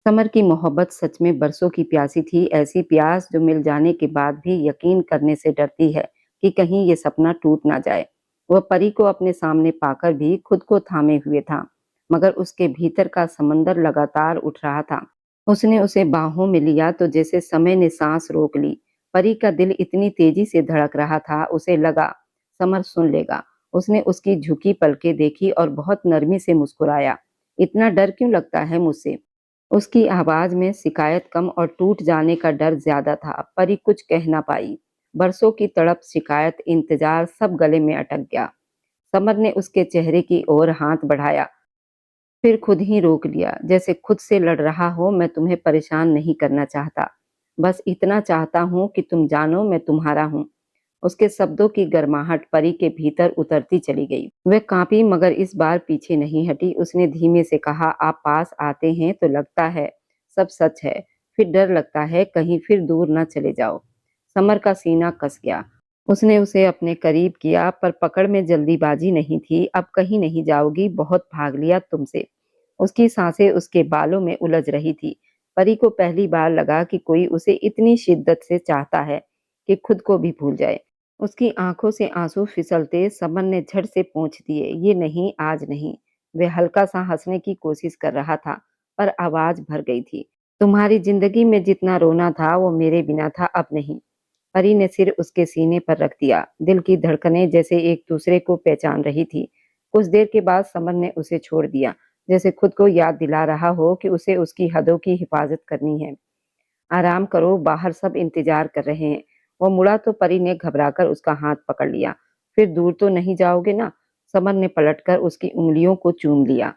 Summer की मोहब्बत सच में बरसों की प्यासी थी, ऐसी प्यास जो मिल जाने के बाद भी यकीन करने से डरती है कि कहीं ये सपना टूट ना जाए। वह परी को अपने सामने पाकर भी खुद को थामे हुए था, मगर उसके भीतर का समंदर लगातार उठ रहा था। उसने उसे बाहों में लिया तो जैसे समय ने सांस रोक ली। परी का दिल इतनी तेजी से धड़क रहा था, उसे लगा समर सुन लेगा। उसने उसकी झुकी पलकें देखी और बहुत नरमी से मुस्कुराया। इतना डर क्यों लगता है मुझसे? उसकी आवाज में शिकायत कम और टूट जाने का डर ज्यादा था। परी कुछ कह ना पाई। बरसों की तड़प, शिकायत, इंतजार सब गले में अटक गया। समर ने उसके चेहरे की ओर हाथ बढ़ाया, फिर खुद ही रोक लिया, जैसे खुद से लड़ रहा हो। मैं तुम्हें परेशान नहीं करना चाहता, बस इतना चाहता हूँ कि तुम जानो मैं तुम्हारा हूँ। उसके शब्दों की गर्माहट परी के भीतर उतरती चली गई। वह कांपी मगर इस बार पीछे नहीं हटी। उसने धीमे से कहा, आप पास आते हैं तो लगता है सब सच है, फिर डर लगता है कहीं फिर दूर न चले जाओ। समर का सीना कस गया। उसने उसे अपने करीब किया, पर पकड़ में जल्दीबाजी नहीं थी। अब कहीं नहीं जाओगी, बहुत भाग लिया तुमसे। उसकी सांसें उसके बालों में उलझ रही थी। परी को पहली बार लगा कि कोई उसे इतनी शिद्दत से चाहता है कि खुद को भी भूल जाए। उसकी आंखों से आंसू फिसलते समर ने झट से पूछ दिए, ये नहीं, आज नहीं। वह हल्का सा हंसने की कोशिश कर रहा था, पर आवाज भर गई थी। तुम्हारी जिंदगी में जितना रोना था वो मेरे बिना था, अब नहीं। परी ने सिर उसके सीने पर रख दिया। दिल की धड़कनें जैसे एक दूसरे को पहचान रही थी। कुछ देर के बाद समर ने उसे छोड़ दिया, जैसे खुद को याद दिला रहा हो कि उसे उसकी हदों की हिफाजत करनी है। आराम करो, बाहर सब इंतजार कर रहे हैं। वो मुड़ा तो परी ने घबराकर उसका हाथ पकड़ लिया। फिर दूर तो नहीं जाओगे ना? समर ने पलटकर उसकी उंगलियों को चूम लिया।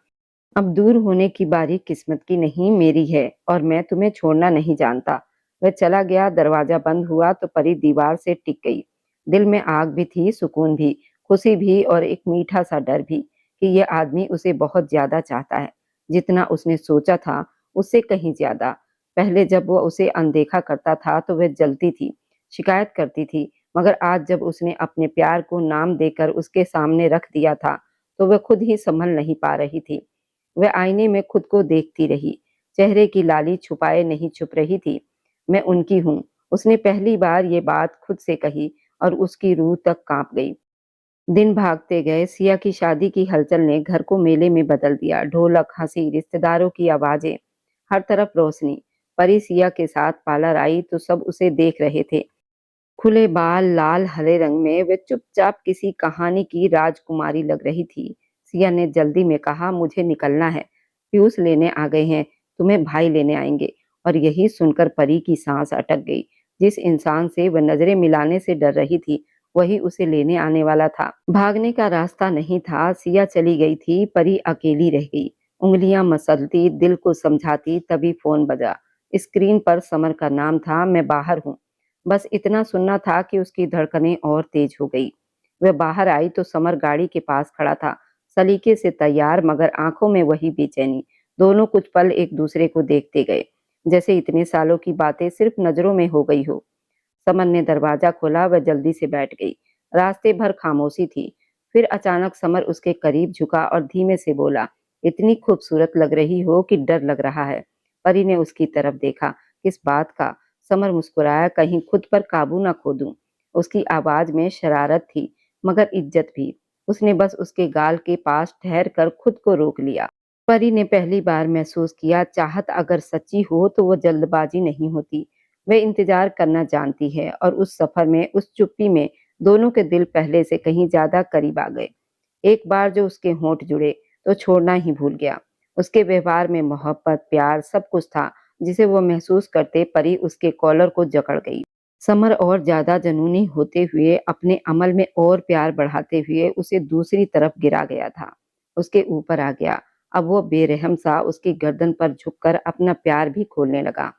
अब दूर होने की बारी किस्मत की नहीं, मेरी है, और मैं तुम्हें छोड़ना नहीं जानता। वह चला गया। दरवाजा बंद हुआ तो परी दीवार से टिक गई। दिल में आग भी थी, सुकून भी, खुशी भी, और एक मीठा सा डर भी कि यह आदमी उसे बहुत ज्यादा चाहता है। जितना उसने सोचा था उससे कहीं ज्यादा। पहले जब वह उसे अनदेखा करता था तो वह जलती थी, शिकायत करती थी, मगर आज जब उसने अपने प्यार को नाम देकर उसके सामने रख दिया था तो वह खुद ही संभल नहीं पा रही थी। वह आईने में खुद को देखती रही। चेहरे की लाली छुपाए नहीं छुप रही थी। मैं उनकी हूँ। उसने पहली बार ये बात खुद से कही और उसकी रूह तक कांप गई। दिन भागते गए। सिया की शादी की हलचल ने घर को मेले में बदल दिया। ढोलक, हंसी, रिश्तेदारों की आवाजें, हर तरफ रोशनी। परी सिया के साथ पार्लर आई तो सब उसे देख रहे थे। खुले बाल, लाल हरे रंग में वे चुपचाप किसी कहानी की राजकुमारी लग रही थी। सिया ने जल्दी में कहा, मुझे निकलना है, पीयूष लेने आ गए हैं, तुम्हें भाई लेने आएंगे। और यही सुनकर परी की सांस अटक गई। जिस इंसान से वह नजरें मिलाने से डर रही थी वही उसे लेने आने वाला था। भागने का रास्ता नहीं था। सिया चली गई थी, परी अकेली रह गई। उंगलियां मसलती, दिल को समझाती, तभी फोन बजा। स्क्रीन पर समर का नाम था। मैं बाहर हूँ, बस इतना सुनना था कि उसकी धड़कनें और तेज हो गई। वह बाहर आई तो समर गाड़ी के पास खड़ा था, सलीके से तैयार, मगर आंखों में वही बेचैनी। दोनों कुछ पल एक दूसरे को देखते गए, जैसे इतने सालों की बातें सिर्फ नजरों में हो गई हो। समर ने दरवाजा खोला, वह जल्दी से बैठ गई। रास्ते भर खामोशी थी। फिर अचानक समर उसके करीब झुका और धीमे से बोला, इतनी खूबसूरत लग रही हो कि डर लग रहा है। परी ने उसकी तरफ देखा। किस बात का? समर मुस्कुराया, कहीं खुद पर काबू ना खो दूं। उसकी आवाज में शरारत थी, मगर इज्जत भी। उसने बस उसके गाल के पास ठहर कर खुद को रोक लिया। परी ने पहली बार महसूस किया, चाहत अगर सच्ची हो तो वो जल्दबाजी नहीं होती। वह इंतजार करना जानती है। और उस सफर में, उस चुप्पी में, दोनों के दिल पहले से कहीं ज्यादा करीब आ गए। एक बार जो उसके होंठ जुड़े तो छोड़ना ही भूल गया। उसके व्यवहार में मोहब्बत, प्यार, सब कुछ था जिसे वो महसूस करते परी उसके कॉलर को जकड़ गई। समर और ज्यादा जुनूनी होते हुए, अपने अमल में और प्यार बढ़ाते हुए उसे दूसरी तरफ गिरा गया था। उसके ऊपर आ गया। अब वो बेरहम सा उसकी गर्दन पर झुककर अपना प्यार भी खोलने लगा।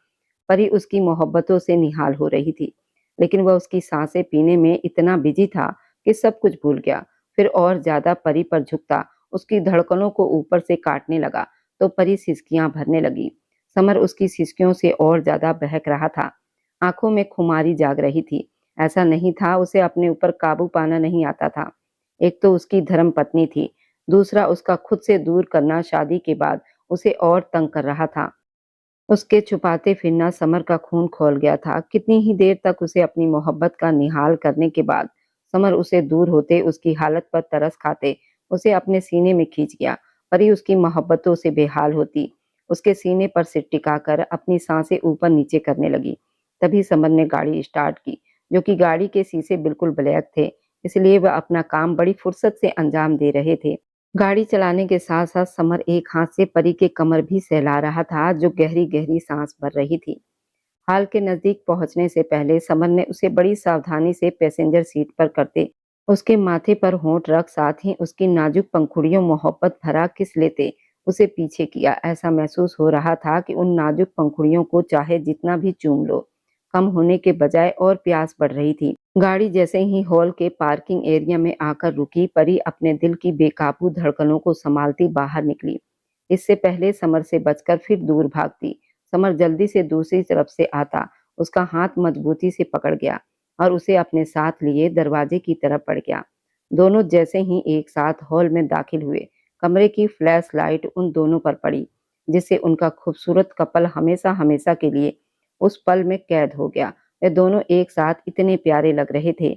परी उसकी मोहब्बतों से निहाल हो रही थी, लेकिन वह उसकी सांसें पीने में इतना बिजी था कि सब कुछ भूल गया। फिर और ज्यादा परी पर झुकता, उसकी धड़कनों को ऊपर से काटने लगा तो परी सिसकियां भरने लगी। समर उसकी सिसकियों से और ज्यादा बहक रहा था। आंखों में खुमारी जाग रही थी। ऐसा नहीं था उसे अपने ऊपर काबू पाना नहीं आता था। एक तो उसकी धर्म पत्नी थी, दूसरा उसका खुद से दूर करना शादी के बाद उसे और तंग कर रहा था। उसके छुपाते फिरना समर का खून खौल गया था। कितनी ही देर तक उसे अपनी मोहब्बत का निहाल करने के बाद समर उसे दूर होते उसकी हालत पर तरस खाते उसे अपने सीने में खींच गया। परी उसकी मोहब्बतों से बेहाल होती, उसके सीने पर सिर टिकाकर अपनी सांसें ऊपर नीचे करने लगी। तभी समर ने गाड़ी स्टार्ट की, जो कि गाड़ी के शीशे बिल्कुल ब्लैक थे, इसलिए वह अपना काम बड़ी फुर्सत से अंजाम दे रहे थे। गाड़ी चलाने के साथ-साथ समर एक हाथ से परी के कमर भी सहला रहा था, जो गहरी-गहरी सांस भर रही थी। हाल के नजदीक पहुंचने से पहले समर ने उसे बड़ी सावधानी से पैसेंजर सीट पर करते, उसके माथे पर होंठ रख साथ ही उसकी नाजुक पंखुड़ियों मोहब्बत भरा किस लेते उसे पीछे किया। ऐसा महसूस हो रहा था कि उन नाजुक पंखुड़ियों को चाहे जितना भी चूम लो, कम होने के बजाय और प्यास बढ़ रही थी। गाड़ी जैसे ही हॉल के पार्किंग एरिया में आकर रुकी, परी अपने दिल की बेकाबू धड़कनों को संभालती बाहर निकली। इससे पहले समर से बचकर फिर दूर भागती। समर जल्दी से दूसरी तरफ से आता, उसका हाथ मजबूती से पकड़ गया और उसे अपने साथ लिए दरवाजे की तरफ बढ़ गया। दोनों जैसे ही एक साथ हॉल में दाखिल हुए, कमरे की फ्लैश लाइट उन दोनों पर पड़ी, जिससे उनका खूबसूरत कपल हमेशा हमेशा के लिए उस पल में कैद हो गया। वे दोनों एक साथ इतने प्यारे लग रहे थे,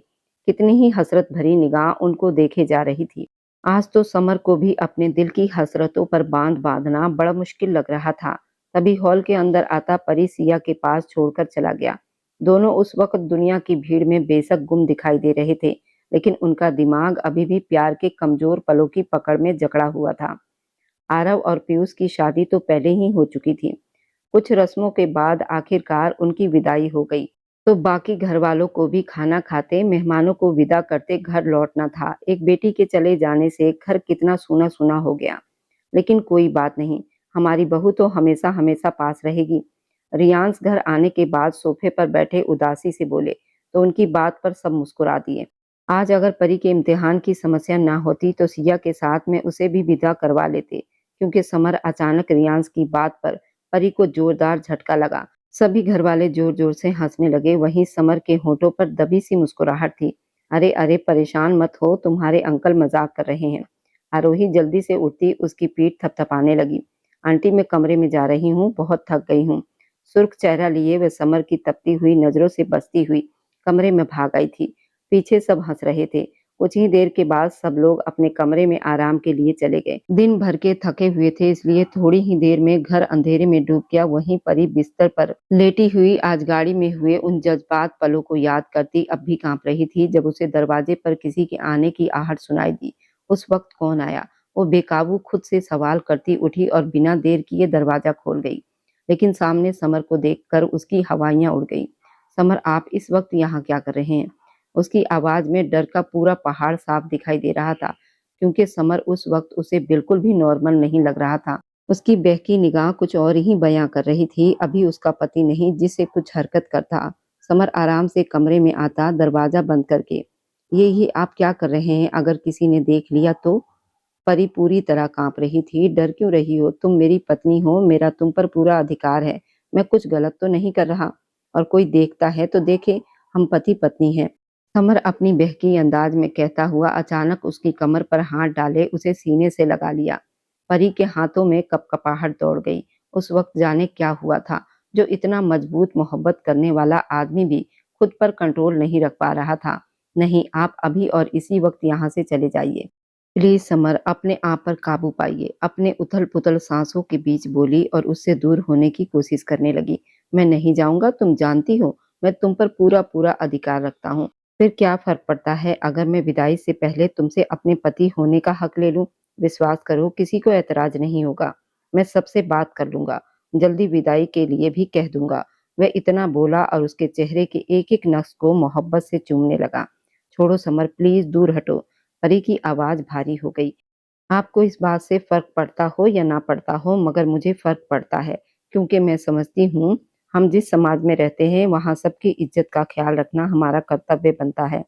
कितनी ही हसरत भरी निगाह उनको देखे जा रही थी। आज तो समर को भी अपने दिल की हसरतों पर बांध बांधना बड़ा मुश्किल लग रहा था। तभी हॉल के अंदर आता परी सिया के पास छोड़कर चला गया। दोनों उस वक्त दुनिया की भीड़ में बेशक गुम दिखाई दे रहे थे, लेकिन उनका दिमाग अभी भी प्यार के कमजोर पलों की पकड़ में जकड़ा हुआ था। आरव और पीयूष की शादी तो पहले ही हो चुकी थी। कुछ रस्मों के बाद आखिरकार उनकी विदाई हो गई, तो बाकी घर वालों को भी खाना खाते, मेहमानों को विदा करते घर लौटना था। एक बेटी के चले जाने से घर कितना सूना सूना हो गया। लेकिन कोई बात नहीं, हमारी बहू तो हमेशा हमेशा पास रहेगी। रियांश घर आने के बाद सोफे पर बैठे उदासी से बोले, तो उनकी बात पर सब मुस्कुरा दिए। आज अगर परी के इम्तिहान की समस्या ना होती तो सिया के साथ में उसे भी विदा करवा लेते, क्योंकि समर अचानक रियांश की बात पर परी को जोरदार झटका लगा। सभी घर वाले जोर जोर से हंसने लगे। वहीं समर के होठों पर दबी सी मुस्कुराहट थी। अरे अरे, परेशान मत हो, तुम्हारे अंकल मजाक कर रहे हैं। आरोही जल्दी से उठती उसकी पीठ थपथपाने लगी। आंटी, मैं कमरे में जा रही हूँ, बहुत थक गई हूँ। सुर्ख चेहरा लिए वह समर की तपती हुई नजरों से बचती हुई कमरे में भाग आई थी। पीछे सब हंस रहे थे। कुछ ही देर के बाद सब लोग अपने कमरे में आराम के लिए चले गए। दिन भर के थके हुए थे, इसलिए थोड़ी ही देर में घर अंधेरे में डूब गया। वहीं परी बिस्तर पर लेटी हुई आज गाड़ी में हुए उन जज्बात पलों को याद करती अब भी कांप रही थी, जब उसे दरवाजे पर किसी के आने की आहट सुनाई दी। उस वक्त कौन आया? वो बेकाबू खुद से सवाल करती उठी और बिना देर किए दरवाजा खोल गई। लेकिन सामने समर को देखकर उसकी हवाइयां उड़ गई। समर, आप इस वक्त यहाँ क्या कर रहे हैं? उसकी आवाज में डर का पूरा पहाड़ साफ दिखाई दे रहा था, क्योंकि समर उस वक्त उसे बिल्कुल भी नॉर्मल नहीं लग रहा था। उसकी बहकी निगाह कुछ और ही बयां कर रही थी। अभी उसका पति नहीं जिससे कुछ हरकत करता। समर आराम से कमरे में आता, दरवाजा बंद करके। ये आप क्या कर रहे हैं? अगर किसी ने देख लिया तो? परी पूरी तरह कांप रही थी। डर क्यों रही हो? तुम मेरी पत्नी हो, मेरा तुम पर पूरा अधिकार है। मैं कुछ गलत तो नहीं कर रहा। और कोई देखता है तो देखे, हम पति पत्नी हैं। समर अपनी बहकी अंदाज में कहता हुआ अचानक उसकी कमर पर हाथ डाले उसे सीने से लगा लिया। परी के हाथों में कपकपाहट दौड़ गई। उस वक्त जाने क्या हुआ था, जो इतना मजबूत मोहब्बत करने वाला आदमी भी खुद पर कंट्रोल नहीं रख पा रहा था। नहीं, आप अभी और इसी वक्त यहाँ से चले जाइए। प्लीज समर, अपने आप पर काबू पाइए। अपने उथल पुथल सांसों के बीच बोली और उससे दूर होने की कोशिश करने लगी। मैं नहीं जाऊंगा, तुम जानती हो मैं तुम पर पूरा पूरा अधिकार रखता हूँ। फिर क्या फर्क पड़ता है अगर मैं विदाई से पहले तुमसे अपने पति होने का हक ले लूं? विश्वास करो, किसी को ऐतराज नहीं होगा। मैं सबसे बात कर लूंगा, जल्दी विदाई के लिए भी कह दूंगा। वह इतना बोला और उसके चेहरे के एक एक नक्श को मोहब्बत से चूमने लगा। छोड़ो समर, प्लीज दूर हटो। परी की आवाज भारी हो गई। आपको इस बात से फ़र्क पड़ता हो या ना पड़ता हो, मगर मुझे फ़र्क पड़ता है, क्योंकि मैं समझती हूँ, हम जिस समाज में रहते हैं, वहाँ सबकी इज़्ज़त का ख़्याल रखना हमारा कर्तव्य बनता है।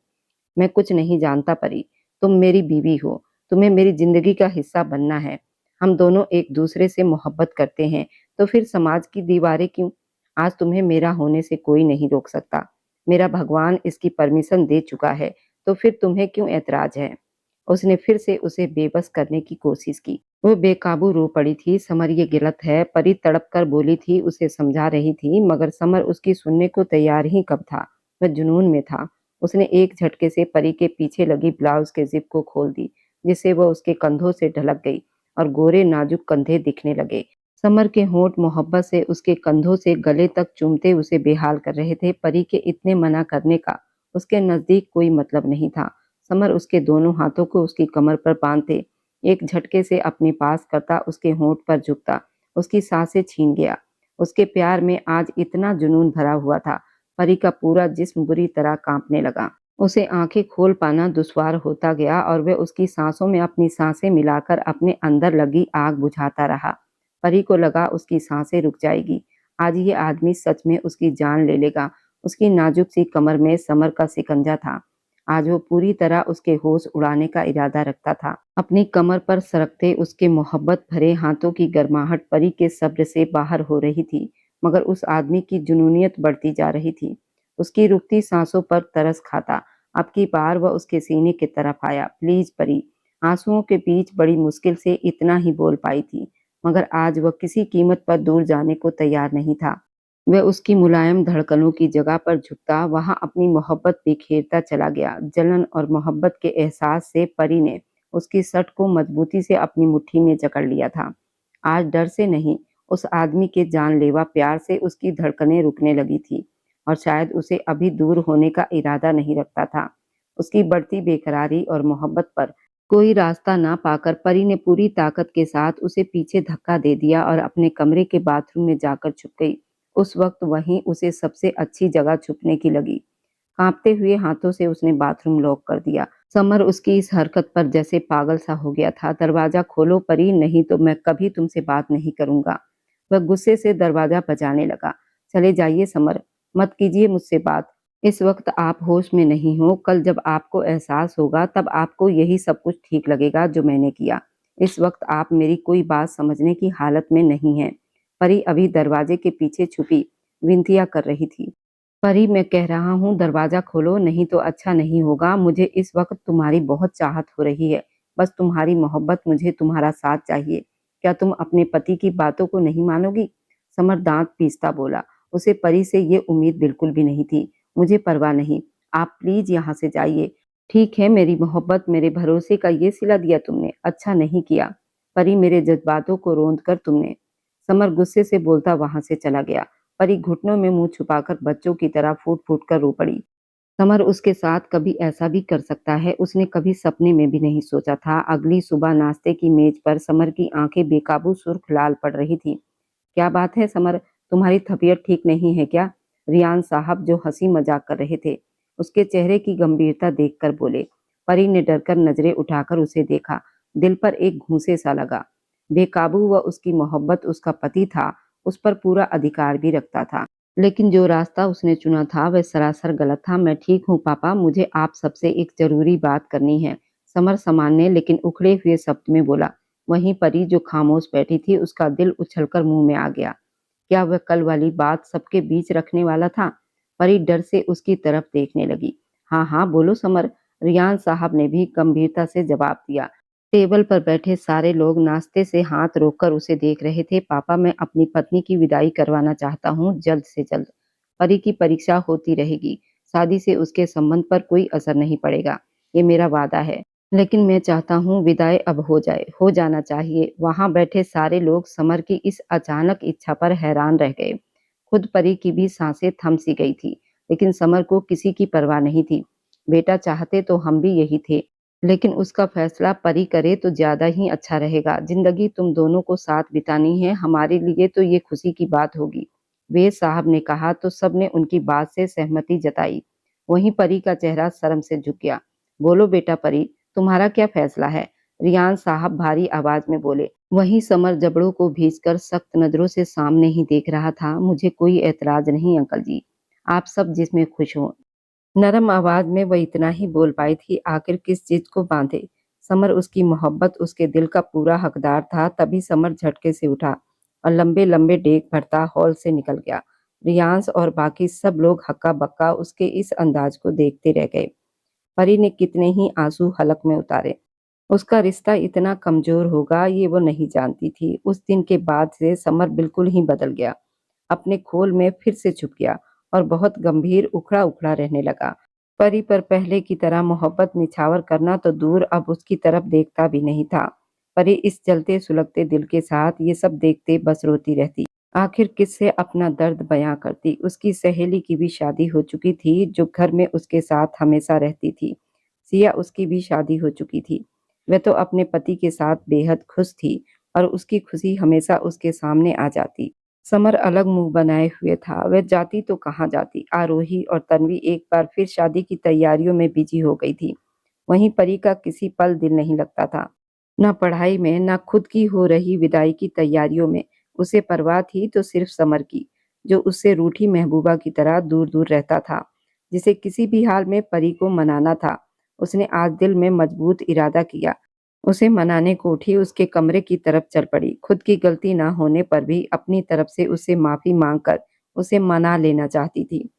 मैं कुछ नहीं जानता परी, तुम मेरी बीवी हो, तुम्हें मेरी ज़िंदगी का हिस्सा बनना है। हम दोनों एक-दूसरे से मोहब्बत करते हैं, तो फिर समाज की दीवारें क्यों? आज तुम्हें मेरा होने से कोई नहीं रोक सकता। मेरा भगवान इसकी परमिशन दे चुका है, तो फिर तुम्हें क्यों ऐतराज़ है? उसने फिर से उसे बेबस करने की कोशिश की। वो बेकाबू रो पड़ी थी। समर ये गलत है, परी तड़प कर बोली थी, उसे समझा रही थी, मगर समर उसकी सुनने को तैयार ही कब था। वह जुनून में था। उसने एक झटके से परी के पीछे लगी ब्लाउज के जिप को खोल दी, जिससे वह उसके कंधों से ढलक गई और गोरे नाजुक कंधे दिखने लगे। समर के होंठ मोहब्बत से उसके कंधों से गले तक चूमते उसे बेहाल कर रहे थे। परी के इतने मना करने का उसके नजदीक कोई मतलब नहीं था। समर उसके दोनों हाथों को उसकी कमर पर बांधते एक झटके से अपने पास करता, उसके होंठ पर झुकता, उसकी सांसें छीन गया। उसके प्यार में आज इतना जुनून भरा हुआ था, परी का पूरा जिस्म बुरी तरह कांपने लगा। उसे आंखें खोल पाना दुश्वार होता गया और वह उसकी सांसों में अपनी सांसें मिलाकर अपने अंदर लगी आग बुझाता रहा। परी को लगा उसकी सांसें रुक जाएगी। आज ये आदमी सच में उसकी जान ले लेगा। उसकी नाजुक सी कमर में समर का सिकंजा था। आज वो पूरी तरह उसके होश उड़ाने का इरादा रखता था। अपनी कमर पर सरकते उसके मोहब्बत भरे हाथों की गर्माहट परी के सब्र से बाहर हो रही थी, मगर उस आदमी की जुनूनियत बढ़ती जा रही थी। उसकी रुकती सांसों पर तरस खाता। अब की बार वह उसके सीने की तरफ आया। प्लीज परी। आंसुओं के बीच बड़ी मुश्किल से इतना ही बोल पाई थी, मगर आज वह किसी कीमत पर दूर जाने को तैयार नहीं था। वह उसकी मुलायम धड़कनों की जगह पर झुकता, वहां अपनी मोहब्बत बिखेरता चला गया। जलन और मोहब्बत के एहसास से परी ने उसकी सट को मजबूती से अपनी मुट्ठी में जकड़ लिया था। आज डर से नहीं, उस आदमी के जानलेवा प्यार से उसकी धड़कनें रुकने लगी थी, और शायद उसे अभी दूर होने का इरादा नहीं रखता था। उसकी बढ़ती बेकरारी और मोहब्बत पर कोई रास्ता ना पाकर परी ने पूरी ताकत के साथ उसे पीछे धक्का दे दिया और अपने कमरे के बाथरूम में जाकर छुप गई। उस वक्त वहीं उसे सबसे अच्छी जगह छुपने की लगी। कांपते हुए हाथों से उसने बाथरूम लॉक कर दिया। समर उसकी इस हरकत पर जैसे पागल सा हो गया था। दरवाजा खोलो परी, नहीं तो मैं कभी तुमसे बात नहीं करूंगा। वह गुस्से से दरवाजा बजाने लगा। चले जाइए समर, मत कीजिए मुझसे बात। इस वक्त आप होश में नहीं हो। कल जब आपको एहसास होगा तब आपको यही सब कुछ ठीक लगेगा जो मैंने किया। इस वक्त आप मेरी कोई बात समझने की हालत में नहीं हैं। परी अभी दरवाजे के पीछे छुपी विनतियां कर रही थी। परी, मैं कह रहा हूँ दरवाजा खोलो, नहीं तो अच्छा नहीं होगा। मुझे इस वक्त तुम्हारी बहुत चाहत हो रही है। बस तुम्हारी मोहब्बत, मुझे तुम्हारा साथ चाहिए। क्या तुम अपने पति की बातों को नहीं मानोगी? समर दांत पीसता बोला। उसे परी से ये उम्मीद बिल्कुल भी नहीं थी। मुझे परवाह नहीं, आप प्लीज यहाँ से जाइए। ठीक है मेरी मोहब्बत, मेरे भरोसे का ये सिला दिया तुमने, अच्छा नहीं किया। परी, मेरे जज्बातों को रोंद कर तुमने। समर गुस्से से बोलता वहां से चला गया। परी घुटनों में मुंह छुपाकर बच्चों की तरह फूट फूट कर रो पड़ी। समर उसके साथ कभी ऐसा भी कर सकता है, उसने कभी सपने में भी नहीं सोचा था। अगली सुबह नाश्ते की मेज पर समर की आंखें बेकाबू सुर्ख लाल पड़ रही थी। क्या बात है समर, तुम्हारी तबीयत ठीक नहीं है क्या? रियान साहब, जो हंसी मजाक कर रहे थे, उसके चेहरे की गंभीरता देखकर बोले। परी ने डरकर नजरें उठाकर उसे देखा। दिल पर एक घूंसे सा लगा। बेकाबू व उसकी मोहब्बत, उसका पति था, उस पर पूरा अधिकार भी रखता था, लेकिन जो रास्ता उसने चुना था वह सरासर गलत था। मैं ठीक हूँ पापा, मुझे आप सबसे एक जरूरी बात करनी है। समर सामान्य लेकिन उखड़े हुए शब्द में बोला। वहीं परी जो खामोश बैठी थी, उसका दिल उछलकर मुंह में आ गया। क्या वह कल वाली बात सबके बीच रखने वाला था? परी डर से उसकी तरफ देखने लगी। हाँ हाँ बोलो समर, रियान साहब ने भी गंभीरता से जवाब दिया। टेबल पर बैठे सारे लोग नाश्ते से हाथ रोककर उसे देख रहे थे। पापा, मैं अपनी पत्नी की विदाई करवाना चाहता हूँ, जल्द से जल्द। परी की परीक्षा होती रहेगी, शादी से उसके संबंध पर कोई असर नहीं पड़ेगा, ये मेरा वादा है। लेकिन मैं चाहता हूँ विदाई अब हो जाए, हो जाना चाहिए। वहां बैठे सारे लोग समर की इस अचानक इच्छा पर हैरान रह गए। खुद परी की भी सांसें थम सी गई थी, लेकिन समर को किसी की परवाह नहीं थी। बेटा, चाहते तो हम भी यही थे, लेकिन उसका फैसला परी करे तो ज्यादा ही अच्छा रहेगा। जिंदगी तुम दोनों को साथ बितानी है, हमारे लिए तो ये खुशी की बात होगी। वेद साहब ने कहा तो सबने उनकी बात से सहमति जताई। वहीं परी का चेहरा शर्म से झुक गया। बोलो बेटा परी, तुम्हारा क्या फैसला है? रियान साहब भारी आवाज में बोले। वहीं समर जबड़ों को भींचकर सख्त नजरों से सामने ही देख रहा था। मुझे कोई एतराज नहीं अंकल जी, आप सब जिसमें खुश हो। नरम आवाज में वह इतना ही बोल पाई थी। आखिर किस चीज को बांधे? समर, उसकी मोहब्बत, उसके दिल का पूरा हकदार था। तभी समर झटके से उठा और लंबे लंबे डेग भरता हॉल से निकल गया। रियांश और बाकी सब लोग हक्का बक्का उसके इस अंदाज को देखते रह गए। परी ने कितने ही आंसू हलक में उतारे। उसका रिश्ता इतना कमज़ोर होगा ये वो नहीं जानती थी। उस दिन के बाद से समर बिल्कुल ही बदल गया। अपने खोल में फिर से छुप गया और बहुत गंभीर उखड़ा-उखड़ा रहने लगा। परी पर पहले की तरह मोहब्बत निछावर करना तो दूर, अब उसकी तरफ देखता भी नहीं था। परी इस जलते-सुलगते दिल के साथ ये सब देखते बस रोती रहती। आखिर किससे अपना दर्द बयाँ करती? उसकी सहेली की भी शादी हो चुकी थी, जो घर में उसके साथ हमेशा रहती थी। सिया, उसकी भी शादी हो चुकी थी। वह तो अपने पति के साथ बेहद खुश थी और उसकी खुशी हमेशा उसके सामने आ जाती। समर अलग मुंह बनाए हुए था। वह जाती तो कहाँ जाती। आरोही और तन्वी एक बार फिर शादी की तैयारियों में बिजी हो गई थी। वहीं परी का किसी पल दिल नहीं लगता था। ना पढ़ाई में, ना खुद की हो रही विदाई की तैयारियों में। उसे परवाह थी तो सिर्फ समर की, जो उससे रूठी महबूबा की तरह दूर-दूर रहता था, जिसे किसी भी हाल में परी को मनाना था। उसने आज दिल में मजबूत इरादा किया। उसे मनाने को उठी, उसके कमरे की तरफ चल पड़ी। खुद की गलती ना होने पर भी अपनी तरफ से उससे माफ़ी माँगकर उसे मना लेना चाहती थी।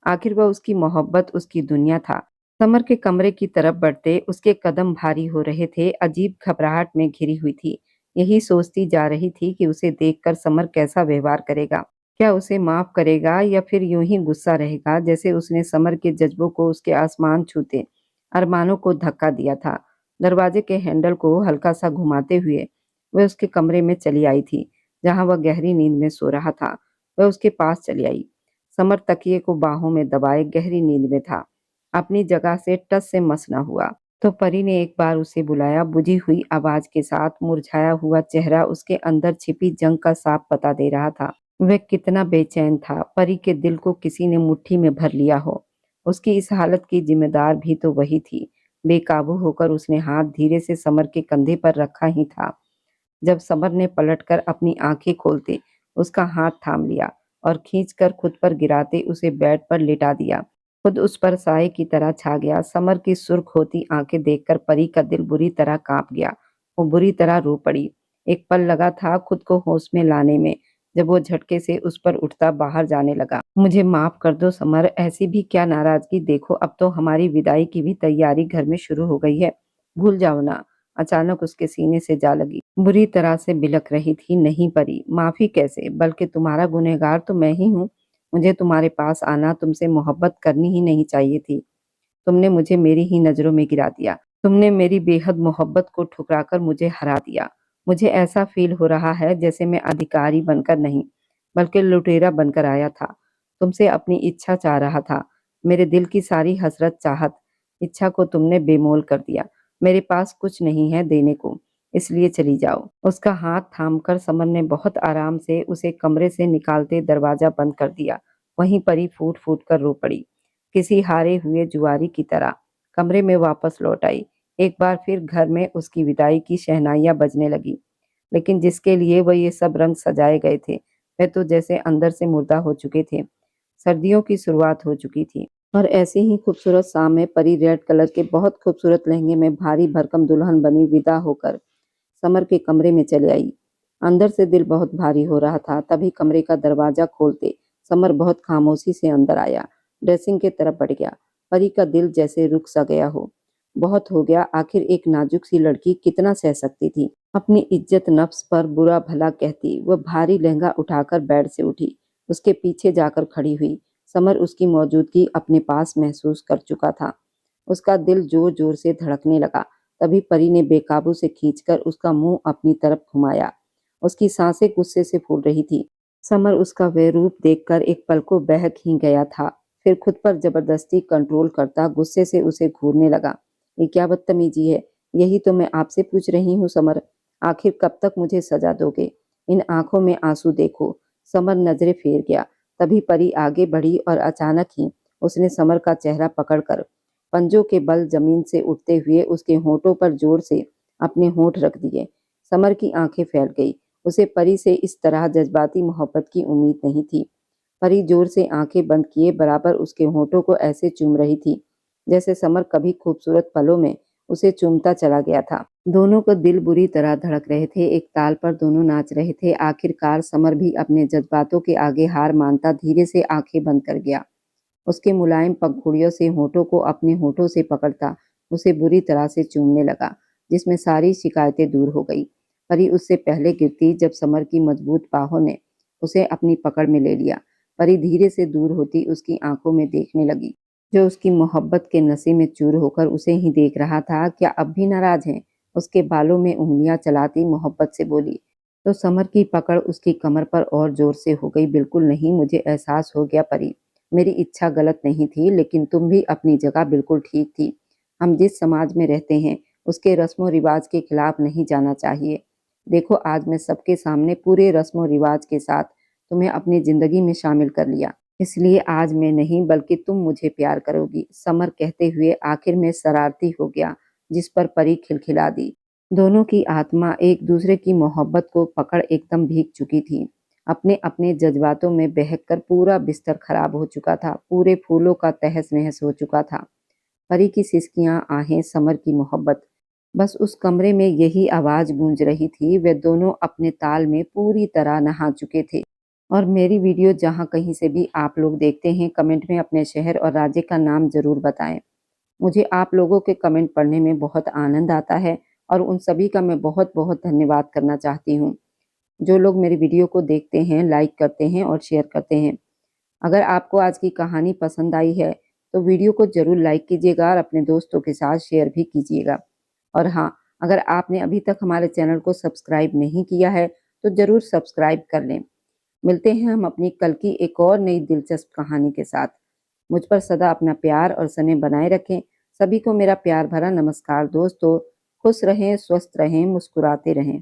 आखिर वह उसकी मोहब्बत, उसकी दुनिया था। समर के कमरे की तरफ बढ़ते उसके कदम भारी हो रहे थे, अजीब घबराहट में घिरी हुई थी। यही सोचती जा रही थी कि उसे देखकर समर कैसा व्यवहार करेगा। क्या उसे माफ़ करेगा या फिर यूँ ही गुस्सा रहेगा, जैसे उसने समर के जज़्बों को, उसके आसमान छूते अरमानों को धक्का दिया था। दरवाजे के हैंडल को हल्का-सा घुमाते हुए वह उसके कमरे में चली आई थी, जहाँ वह गहरी नींद में सो रहा था। वह उसके पास चली आई। समर तकिए को बाहों में दबाए गहरी नींद में था। अपनी जगह से टस से मस न हुआ। तो परी ने एक बार उसे बुलाया, बुझी हुई आवाज के साथ। मुरझाया हुआ चेहरा उसके अंदर छिपी जंग का साफ पता दे रहा था। वह कितना बेचैन था। परी के दिल को किसी ने मुट्ठी में भर लिया हो। उसकी इस हालत की जिम्मेदार भी तो वही थी। बेकाबू होकर उसने हाथ धीरे से समर के कंधे पर रखा ही था, जब समर ने पलटकर अपनी आंखें खोलते उसका हाथ थाम लिया और खींचकर खुद पर गिराते उसे बेड पर लिटा दिया। खुद उस पर साए की तरह छा गया। समर की सुर्ख होती आंखें देखकर परी का दिल बुरी तरह कांप गया। वो बुरी तरह रो पड़ी। एक पल लगा था खुद को होश में लाने में, जब वो झटके से उस पर उठता बाहर जाने लगा। मुझे माफ कर दो समर, ऐसी भी क्या नाराजगी। देखो, अब तो हमारी विदाई की भी तैयारी घर में शुरू हो गई है। भूल जाओ ना। अचानक उसके सीने से जा लगी। बुरी तरह से बिलख रही थी। नहीं परी, माफ़ी कैसे? बल्कि तुम्हारा गुनहगार तो मैं ही हूँ। मुझे तुम्हारे पास आना, तुमसे मोहब्बत करनी ही नहीं चाहिए थी। तुमने मुझे मेरी ही नज़रों में गिरा दिया। तुमने मेरी बेहद मोहब्बत को ठुकराकर मुझे हरा दिया। मुझे ऐसा फ़ील हो रहा है जैसे मैं अधिकारी बनकर नहीं, बल्कि लुटेरा बनकर आया था। तुमसे अपनी इच्छा चाह रहा था। मेरे दिल की सारी हसरत, चाहत, इच्छा को तुमने बेमोल कर दिया। मेरे पास कुछ नहीं है देने को, इसलिए चली जाओ। उसका हाथ थामकर समर ने बहुत आराम से उसे कमरे से निकालते दरवाज़ा बंद कर दिया। वहीं परी फूट-फूट कर रो पड़ी, किसी हारे हुए जुआरी की तरह। कमरे में वापस लौट आई। एक बार फिर घर में उसकी विदाई की शहनाइयाँ बजने लगी। लेकिन जिसके लिए वह ये सब रंग सजाए गए थे, वह तो जैसे अंदर से मुर्दा हो चुके थे। सर्दियों की शुरुआत हो चुकी थी और ऐसी ही खूबसूरत शाम में परी रेड कलर के बहुत खूबसूरत लहंगे में भारी भरकम दुल्हन बनी विदा होकर समर के कमरे में चले आई। अंदर से दिल बहुत भारी हो रहा था। तभी कमरे का दरवाजा खोलते समर बहुत खामोशी से अंदर आया। ड्रेसिंग के तरफ बढ़ गया। परी का दिल जैसे रुक सा गया हो। बहुत हो गया। आखिर एक नाजुक सी लड़की कितना सह सकती थी। अपनी इज्जत नफ्स पर बुरा भला कहती वह भारी लहंगा उठाकर बेड से उठी। उसके पीछे जाकर खड़ी हुई। समर उसकी मौजूदगी अपने पास महसूस कर चुका था। उसका दिल जोर-जोर से धड़कने लगा। तभी परी ने बेकाबू से खींचकर उसका मुंह अपनी तरफ घुमाया। उसकी सांसें गुस्से से फूल रही थी। समर उसका वह रूप देखकर एक पल को बहक ही गया था। फिर खुद पर जबरदस्ती कंट्रोल करता गुस्से से उसे घूरने लगा। ये क्या बदतमीजी है? यही तो मैं आपसे पूछ रही हूँ समर। आखिर कब तक मुझे सजा दोगे? इन आंखों में आंसू देखो। समर नजरें फेर गया। तभी परी आगे बढ़ी और अचानक ही उसने समर का चेहरा पकड़कर पंजों के बल जमीन से उठते हुए उसके होठों पर जोर से अपने होठ रख दिए। समर की आंखें फैल गई। उसे परी से इस तरह जज्बाती मोहब्बत की उम्मीद नहीं थी। परी जोर से आंखें बंद किए बराबर उसके होठों को ऐसे चूम रही थी, जैसे समर कभी खूबसूरत पलों में उसे चूमता चला गया था। दोनों को दिल बुरी तरह धड़क रहे थे। एक ताल पर दोनों नाच रहे थे। आखिरकार समर भी अपने जज्बातों के आगे हार मानता धीरे से आंखें बंद कर गया। उसके मुलायम पंखुड़ियों से होठों को अपने होठों से पकड़ता उसे बुरी तरह से चूमने लगा। जिसमें सारी शिकायतें दूर हो गई। परी उससे पहले गिरती जब समर की मजबूत बाहों ने उसे अपनी पकड़ में ले लिया। परी धीरे से दूर होती उसकी आंखों में देखने लगी, जो उसकी मोहब्बत के नशे में चूर होकर उसे ही देख रहा था। क्या अब भी नाराज है? उसके बालों में उंगलियां चलाती मोहब्बत से बोली। तो समर की पकड़ उसकी कमर पर और जोर से हो गई। बिल्कुल नहीं, मुझे एहसास हो गया परी, मेरी इच्छा गलत नहीं थी, लेकिन तुम भी अपनी जगह बिल्कुल ठीक थी। हम जिस समाज में रहते हैं उसके रस्मों रिवाज के खिलाफ नहीं जाना चाहिए। देखो, आज मैं सबके सामने पूरे रस्मों रिवाज के साथ तुम्हें अपनी जिंदगी में शामिल कर लिया, इसलिए आज मैं नहीं बल्कि तुम मुझे प्यार करोगी। समर कहते हुए आखिर में शरारती हो गया, जिस पर परी खिलखिला दी। दोनों की आत्मा एक दूसरे की मोहब्बत को पकड़ एकदम भीग चुकी थी। अपने अपने जज्बातों में बहकर पूरा बिस्तर खराब हो चुका था, पूरे फूलों का तहस नहस हो चुका था। परी की सिसकियां, आहें, समर की मोहब्बत, बस उस कमरे में यही आवाज गूंज रही थी। वे दोनों अपने ताल में पूरी तरह नहा चुके थे। और मेरी वीडियो जहां कहीं से भी आप लोग देखते हैं, कमेंट में अपने शहर और राज्य का नाम जरूर बताएं। मुझे आप लोगों के कमेंट पढ़ने में बहुत आनंद आता है और उन सभी का मैं बहुत बहुत धन्यवाद करना चाहती हूँ, जो लोग मेरी वीडियो को देखते हैं, लाइक करते हैं और शेयर करते हैं। अगर आपको आज की कहानी पसंद आई है तो वीडियो को जरूर लाइक कीजिएगा और अपने दोस्तों के साथ शेयर भी कीजिएगा। और हाँ, अगर आपने अभी तक हमारे चैनल को सब्सक्राइब नहीं किया है तो जरूर सब्सक्राइब कर लें। मिलते हैं हम अपनी कल की एक और नई दिलचस्प कहानी के साथ। मुझ पर सदा अपना प्यार और स्नेह बनाए रखें। सभी को मेरा प्यार भरा नमस्कार दोस्तों। खुश रहें, स्वस्थ रहें, मुस्कुराते रहें।